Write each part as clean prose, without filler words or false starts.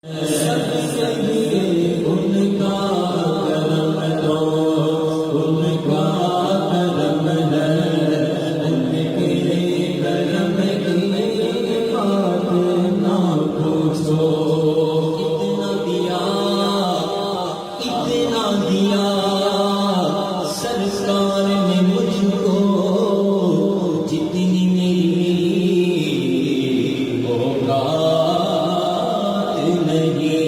सरकार ने मुझको जितनी मेरी औकात नहीं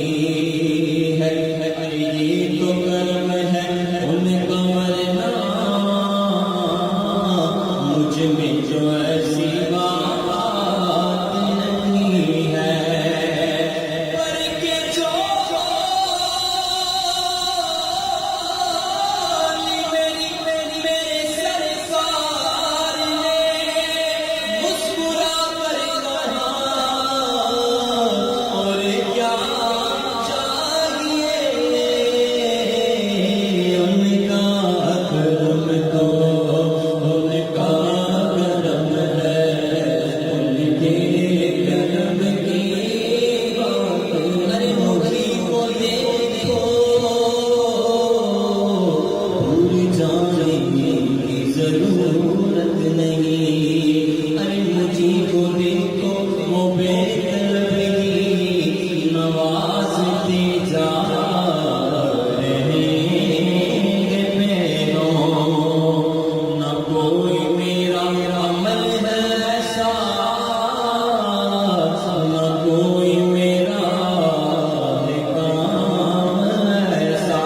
है, अरे ये तो कर्म है उनका मरना, मुझ में जो ऐसी बात नहीं है। पर के जो जरूरत नहीं, अरे मुझी को देखो वो बेतलबी नवाजते जा रहे हैं पैरों, न कोई मेरा अमल है ऐसा, न कोई मेरा काम ऐसा।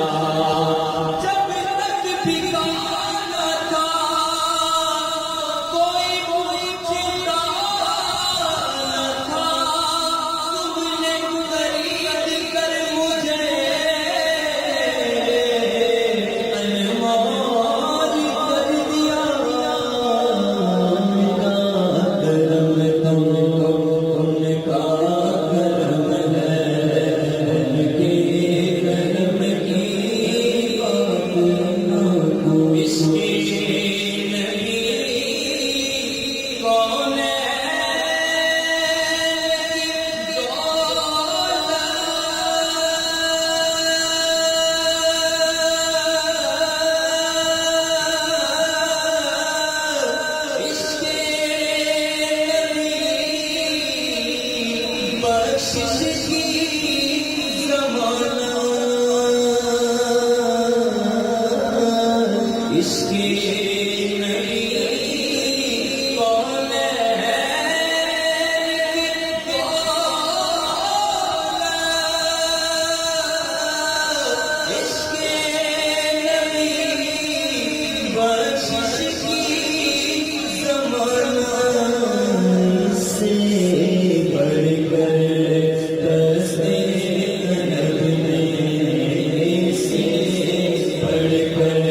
जब तक भिखाना था इसके नबी कौन है, इसके नबी बख्शिश की ज़माना से बढ़कर दस्ते नब में से बढ़कर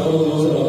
Oh